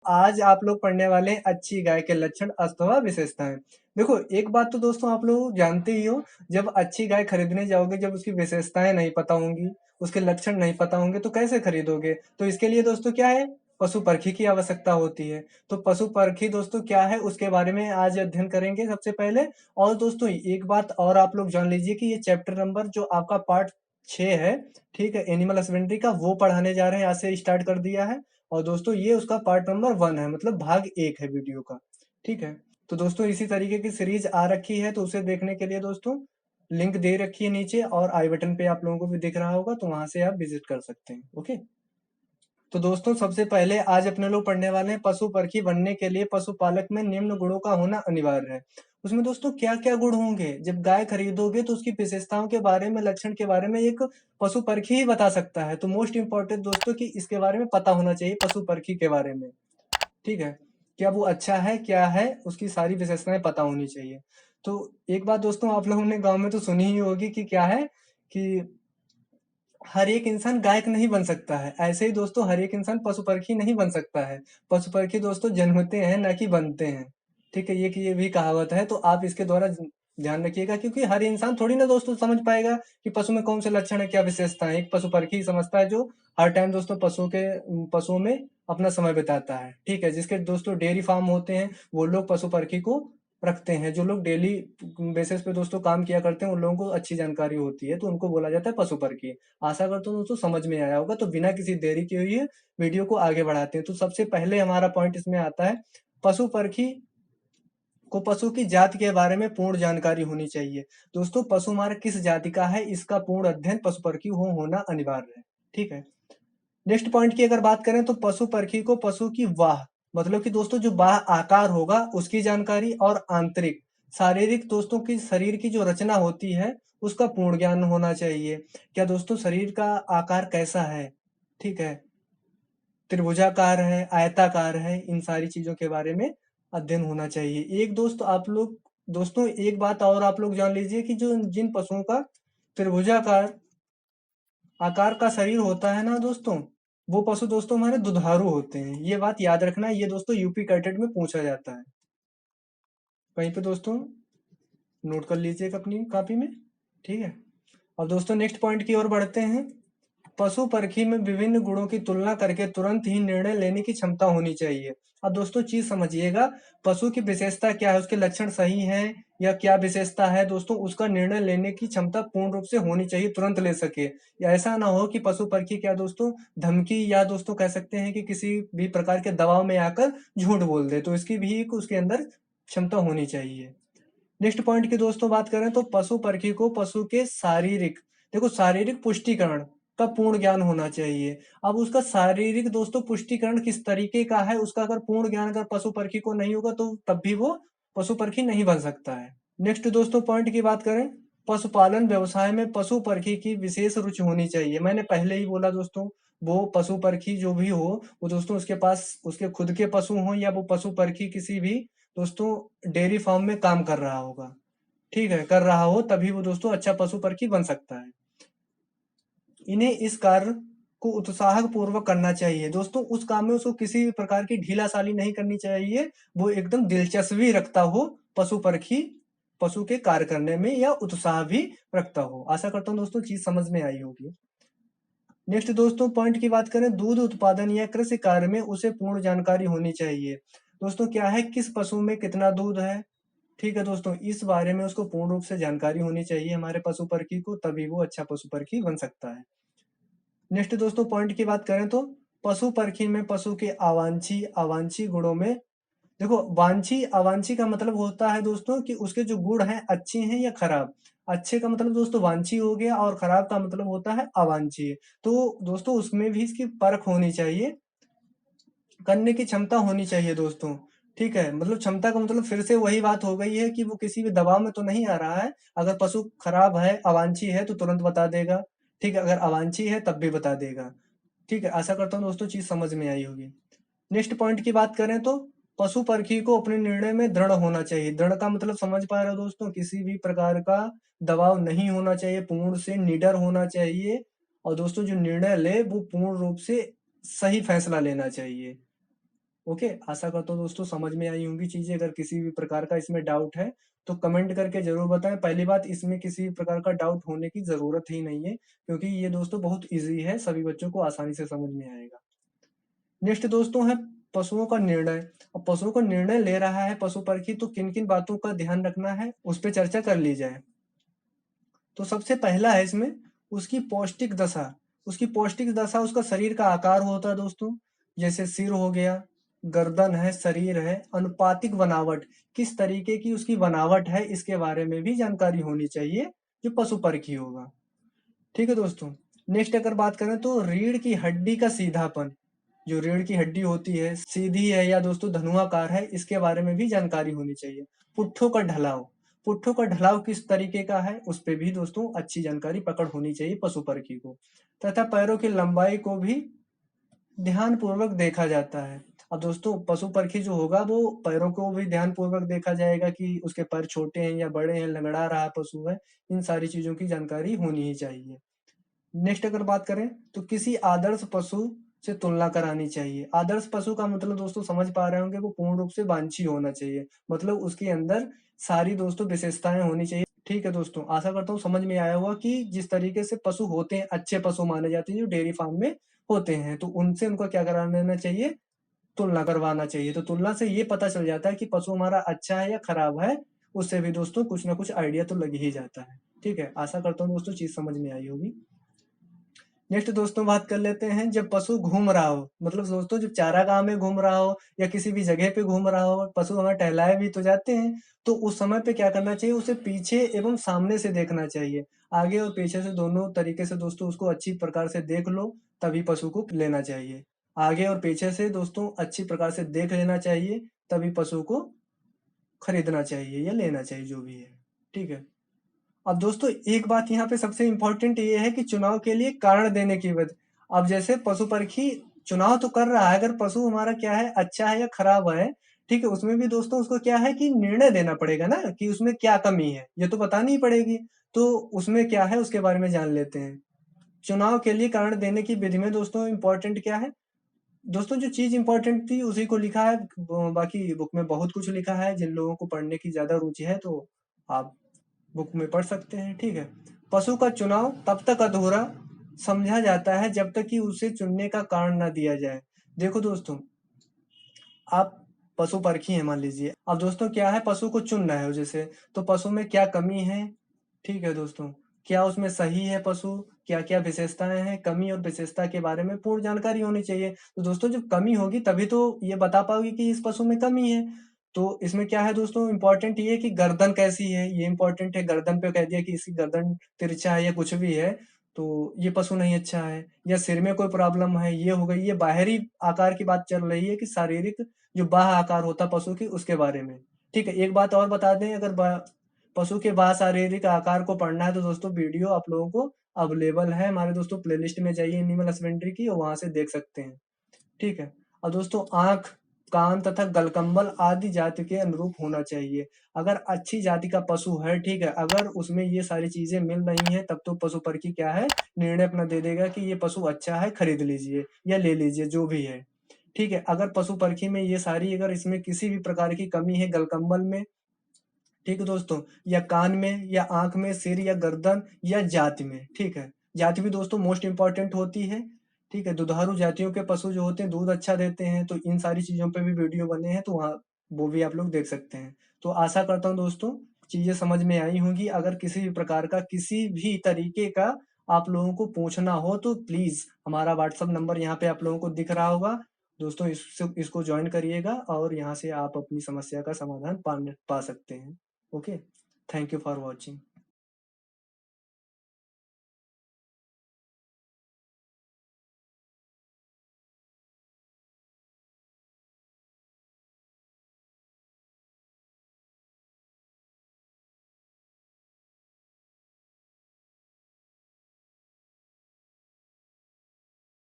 आज आप लोग पढ़ने वाले हैं अच्छी गाय के लक्षण अथवा विशेषताएं। देखो, एक बात तो दोस्तों आप लोग जानते ही हो, जब अच्छी गाय खरीदने जाओगे, जब उसकी विशेषताएं नहीं पता होंगी, उसके लक्षण नहीं पता होंगे, तो कैसे खरीदोगे? तो इसके लिए दोस्तों क्या है, पशु परखी की आवश्यकता होती है। तो पशु परखी दोस्तों क्या है, उसके बारे में आज अध्ययन करेंगे सबसे पहले। और दोस्तों एक बात और आप लोग जान लीजिए कि ये चैप्टर नंबर जो आपका पार्ट 6 है, ठीक है, एनिमल हस्बेंड्री का, वो पढ़ाने जा रहे हैं, आज से स्टार्ट कर दिया है। और दोस्तों ये उसका पार्ट नंबर 1 है, मतलब भाग 1 है वीडियो का, ठीक है। तो दोस्तों इसी तरीके की सीरीज आ रखी है, तो उसे देखने के लिए दोस्तों लिंक दे रखी है नीचे, और आई बटन पे आप लोगों को भी दिख रहा होगा, तो वहां से आप विजिट कर सकते हैं। ओके, तो दोस्तों सबसे पहले आज अपने लोग पढ़ने वाले हैं, पशु परखी बनने के लिए पशुपालक में निम्न गुणों का होना अनिवार्य है। उसमें दोस्तों क्या क्या गुण होंगे? जब गाय खरीदोगे तो उसकी विशेषताओं के बारे में, लक्षण के बारे में एक पशु परखी ही बता सकता है। तो मोस्ट इंपॉर्टेंट दोस्तों कि इसके बारे में पता होना चाहिए, पशु परखी के बारे में, ठीक है। क्या वो अच्छा है, क्या है, उसकी सारी विशेषताएं पता होनी चाहिए। तो एक बात दोस्तों आप लोगों ने गांव में तो सुनी ही होगी कि क्या है, कि हर एक इंसान गायक नहीं बन सकता है। ऐसे ही दोस्तों हर एक इंसान पशु परखी नहीं बन सकता है। पशु परखी दोस्तों जन्मते हैं, ना कि बनते हैं, ठीक है। ये भी कहावत है, तो आप इसके द्वारा ध्यान रखिएगा, क्योंकि हर इंसान थोड़ी ना दोस्तों समझ पाएगा कि पशु में कौन से लक्षण है, क्या विशेषता है। एक पशु परखी ही समझता है, जो हर टाइम दोस्तों पशुओं में अपना समय बिताता है, ठीक है। जिसके दोस्तों डेयरी फार्म होते हैं, वो लोग पशु परखी को रखते हैं। जो लोग डेली बेसिस पे दोस्तों काम किया करते हैं, उन लोगों को अच्छी जानकारी होती है, तो उनको बोला जाता है पशु परखी। आशा करता हूँ दोस्तों समझ में आया होगा। तो बिना किसी देरी की हुई है, वीडियो को आगे बढ़ाते हैं। तो सबसे पहले हमारा पॉइंट इसमें आता है, पशु परखी को पशु की जाति के बारे में पूर्ण जानकारी होनी चाहिए। दोस्तों पशु हमारा किस जाति का है, इसका पूर्ण अध्ययन पशु परखी होना अनिवार्य है, ठीक है। नेक्स्ट पॉइंट की अगर बात करें, तो पशु परखी को पशु की वाह, मतलब कि दोस्तों जो बाह आकार होगा उसकी जानकारी, और आंतरिक शारीरिक दोस्तों की शरीर की जो रचना होती है, उसका पूर्ण ज्ञान होना चाहिए। क्या दोस्तों शरीर का आकार कैसा है, ठीक है, त्रिभुजाकार है, आयताकार है, इन सारी चीजों के बारे में अध्ययन होना चाहिए। एक दोस्तों एक बात और आप लोग जान लीजिए कि जो जिन पशुओं का त्रिभुजाकार आकार का शरीर होता है ना दोस्तों, वो पशु दोस्तों हमारे दुधारू होते हैं। ये बात याद रखना, ये दोस्तों यूपी कैटेट में पूछा जाता है। वहीं पे दोस्तों नोट कर लीजिएगा अपनी कॉपी में, ठीक है। अब दोस्तों नेक्स्ट पॉइंट की ओर बढ़ते हैं। पशु परखी में विभिन्न गुणों की तुलना करके तुरंत ही निर्णय लेने की क्षमता होनी चाहिए। अब दोस्तों चीज समझिएगा, पशु की विशेषता क्या है, उसके लक्षण सही हैं या क्या विशेषता है दोस्तों, उसका निर्णय लेने की क्षमता पूर्ण रूप से होनी चाहिए, तुरंत ले सके। या ऐसा ना हो कि पशु परखी क्या दोस्तों धमकी, या दोस्तों कह सकते हैं कि किसी भी प्रकार के दबाव में आकर झूठ बोल दे, तो इसकी भी एक उसके अंदर क्षमता होनी चाहिए। नेक्स्ट पॉइंट की दोस्तों बात करें, तो पशु परखी को पशु के शारीरिक, देखो शारीरिक पुष्टिकरण का पूर्ण ज्ञान होना चाहिए। अब उसका शारीरिक दोस्तों पुष्टिकरण किस तरीके का है, उसका अगर पूर्ण ज्ञान अगर पशु परखी को नहीं होगा, तो तब भी वो पशु परखी नहीं बन सकता है। नेक्स्ट दोस्तों पॉइंट की बात करें, पशुपालन व्यवसाय में पशु परखी की विशेष रुचि होनी चाहिए। मैंने पहले ही बोला दोस्तों, वो पशु परखी जो भी हो, वो दोस्तों उसके पास उसके खुद के पशु हों, या वो पशु परखी किसी भी दोस्तों डेयरी फार्म में काम कर रहा होगा, ठीक है, कर रहा हो, तभी वो दोस्तों अच्छा पशु परखी बन सकता है। इन्हें इस कार्य को उत्साह पूर्वक करना चाहिए। दोस्तों उस काम में उसको किसी भी प्रकार की ढीलासाली नहीं करनी चाहिए, वो एकदम दिलचस्पी रखता हो पशु परखी, पशु के कार्य करने में, या उत्साह भी रखता हो। आशा करता हूँ दोस्तों चीज समझ में आई होगी। नेक्स्ट दोस्तों पॉइंट की बात करें, दूध उत्पादन या कृषि कार्य में उसे पूर्ण जानकारी होनी चाहिए। दोस्तों क्या है, किस पशु में कितना दूध है, ठीक है दोस्तों, इस बारे में उसको पूर्ण रूप से जानकारी होनी चाहिए हमारे पशु परखी को, तभी वो अच्छा पशु परखी बन सकता है। नेक्स्ट दोस्तों पॉइंट की बात करें, तो पशु परखी में पशु के अवांछी अवांछी गुणों में, देखो वांछी अवांछी का मतलब होता है दोस्तों कि उसके जो गुण हैं अच्छे हैं या खराब। अच्छे का मतलब दोस्तों वांछी हो गया, और खराब का मतलब होता है अवांछीय। तो दोस्तों उसमें भी इसकी परख होनी चाहिए, करने की क्षमता होनी चाहिए दोस्तों, ठीक है। मतलब क्षमता का मतलब फिर से वही बात हो गई है कि वो किसी भी दबाव में तो नहीं आ रहा है। अगर पशु खराब है, अवांछी है, तो तुरंत बता देगा, ठीक है। अगर अवांछी है तब भी बता देगा, ठीक है। आशा करता हूँ दोस्तों चीज समझ में आई होगी। नेक्स्ट पॉइंट की बात करें, तो पशु परखी को अपने निर्णय में दृढ़ होना चाहिए। दृढ़ का मतलब समझ पा रहे हो दोस्तों, किसी भी प्रकार का दबाव नहीं होना चाहिए, पूर्ण से निडर होना चाहिए। और दोस्तों जो निर्णय ले वो पूर्ण रूप से सही फैसला लेना चाहिए, ओके, आशा करता हूँ दोस्तों समझ में आई होंगी चीज़ें। अगर किसी भी प्रकार का इसमें डाउट है तो कमेंट करके ज़रूर बताएँ। पहली बात, इसमें किसी भी प्रकार का डाउट होने की ज़रूरत ही नहीं है, क्योंकि ये दोस्तों बहुत ईज़ी है, सभी बच्चों को आसानी से समझ में आएगा। नेक्स्ट दोस्तों है पशुओं का निर्णय। अब पशुओं का निर्णय ले रहा है पशु परखी, तो किन-किन बातों का ध्यान रखना है, उस पे चर्चा कर ली जाए। तो सबसे पहला है इसमें उसकी पौष्टिक दशा। उसकी पौष्टिक दशा, उसका शरीर का आकार होता है दोस्तों, जैसे सिर हो गया, गर्दन है, शरीर है, अनुपातिक बनावट, किस तरीके की उसकी बनावट है, इसके बारे में भी जानकारी होनी चाहिए, जो पशु परखी होगा। ठीक है दोस्तों। नेक्स्ट अगर बात करें तो रीढ़ की हड्डी का सीधापन, जो रीढ़ की हड्डी होती है सीधी है या दोस्तों धनुआकार है, इसके बारे में भी जानकारी होनी चाहिए। पुट्ठों का ढलाव, पुट्ठों का ढलाव किस तरीके का है, उस पे भी दोस्तों अच्छी जानकारी पकड़ होनी चाहिए पशु परखी को। तथा पैरों की लंबाई को भी ध्यान पूर्वक देखा जाता है। अब दोस्तों पशु परखी जो होगा वो पैरों को भी ध्यान पूर्वक देखा जाएगा कि उसके पैर छोटे हैं या बड़े हैं, लंगड़ा रहा पशु है, इन सारी चीजों की जानकारी होनी ही चाहिए। नेक्स्ट अगर बात करें तो किसी आदर्श पशु से तुलना करानी चाहिए। आदर्श पशु का मतलब दोस्तों समझ पा रहे होंगे, वो पूर्ण रूप से वांछी होना चाहिए, मतलब उसके अंदर सारी दोस्तों विशेषताएं होनी चाहिए। ठीक है दोस्तों, आशा करता हूँ समझ में आया होगा कि जिस तरीके से पशु होते हैं, अच्छे पशु माने जाते हैं जो डेयरी फार्म में होते हैं, तो उनसे उनको क्या करा देना चाहिए, तुलना करवाना चाहिए। तो तुलना से ये पता चल जाता है कि पशु हमारा अच्छा है या खराब है, उससे भी दोस्तों कुछ ना कुछ आइडिया तो लग ही जाता है। ठीक है, आशा करता हूँ दोस्तों चीज समझ में आई होगी। नेक्स्ट दोस्तों बात कर लेते हैं जब पशु घूम रहा हो, मतलब दोस्तों जब चारागाह में घूम रहा हो या किसी भी जगह पे घूम रहा हो, पशु हमारे टहलाए भी तो जाते हैं, तो उस समय पे क्या करना चाहिए, उसे पीछे एवं सामने से देखना चाहिए। आगे और पीछे से दोनों तरीके से दोस्तों उसको अच्छी प्रकार से देख लो, तभी पशु को लेना चाहिए। आगे और पीछे से दोस्तों अच्छी प्रकार से देख लेना चाहिए, तभी पशु को खरीदना चाहिए या लेना चाहिए, जो भी है। ठीक है। अब दोस्तों एक बात यहाँ पे सबसे इम्पोर्टेंट ये है कि चुनाव के लिए कारण देने की वजह। अब जैसे पशु परखी चुनाव तो कर रहा है, अगर पशु हमारा क्या है, अच्छा है या खराब है, ठीक है, उसमें भी दोस्तों उसको क्या है कि निर्णय देना पड़ेगा ना, कि उसमें क्या कमी है, ये तो बतानी ही पड़ेगी। तो उसमें क्या है, उसके बारे में जान लेते हैं। चुनाव के लिए कारण देने की विधि में दोस्तों इम्पोर्टेंट क्या है, दोस्तों जो चीज इम्पोर्टेंट थी उसी को लिखा है। बाकी बुक में बहुत कुछ लिखा है, जिन लोगों को पढ़ने की ज्यादा रुचि है तो आप बुक में पढ़ सकते हैं। ठीक है। पशु का चुनाव तब तक अधूरा समझा जाता है जब तक कि उसे चुनने का कारण ना दिया जाए। देखो दोस्तों, आप पशु परखी हैं मान लीजिए, अब दोस्तों क्या है, पशु को चुन रहे हो जैसे, तो पशु में क्या कमी है, ठीक है दोस्तों, क्या उसमें सही है पशु, क्या क्या विशेषताएं हैं, कमी और विशेषता के बारे में पूर्ण जानकारी होनी चाहिए। तो दोस्तों जब कमी होगी तभी तो ये बता पाओगे कि इस पशु में कमी है। तो इसमें क्या है दोस्तों, इंपॉर्टेंट ये है कि गर्दन कैसी है, ये इंपॉर्टेंट है। गर्दन पे कह दिया कि इसकी गर्दन तिरछा है या कुछ भी है, तो ये पशु नहीं अच्छा है। या सिर में कोई प्रॉब्लम है, ये हो गई। ये बाहरी आकार की बात चल रही है कि शारीरिक जो बाह्य आकार होता है पशु की, उसके बारे में। ठीक है, एक बात और बता दें, अगर पशु के बाह्य शारीरिक आकार को पढ़ना है तो दोस्तों वीडियो आप लोगों को अवेलेबल है हमारे दोस्तों, प्लेलिस्ट में जाइए एनिमल हस्बेंड्री की, और वहां से देख सकते हैं। ठीक है। और दोस्तों आंख, कान तथा गलकंबल आदि जाति के अनुरूप होना चाहिए। अगर अच्छी जाति का पशु है, ठीक है, अगर उसमें ये सारी चीजें मिल रही हैं, तब तो पशु परखी क्या है, निर्णय अपना दे देगा कि ये पशु अच्छा है, खरीद लीजिए या ले लीजिए, जो भी है। ठीक है। अगर पशु परखी में ये सारी, अगर इसमें किसी भी प्रकार की कमी है, गलकंबल में, ठीक है दोस्तों, या कान में या आंख में, सिर या गर्दन या जाति में, ठीक है, जाति भी दोस्तों मोस्ट इंपॉर्टेंट होती है। ठीक है, दुधारू जातियों के पशु जो होते हैं दूध अच्छा देते हैं, तो इन सारी चीजों पे भी वीडियो बने हैं, तो वहाँ वो भी आप लोग देख सकते हैं। तो आशा करता हूँ दोस्तों चीजें समझ में आई होंगी। अगर किसी भी प्रकार का, किसी भी तरीके का आप लोगों को पूछना हो तो प्लीज हमारा व्हाट्सअप नंबर यहाँ पे आप लोगों को दिख रहा होगा दोस्तों, इसको ज्वाइन करिएगा और यहाँ से आप अपनी समस्या का समाधान पा सकते हैं। Okay, thank you for watching.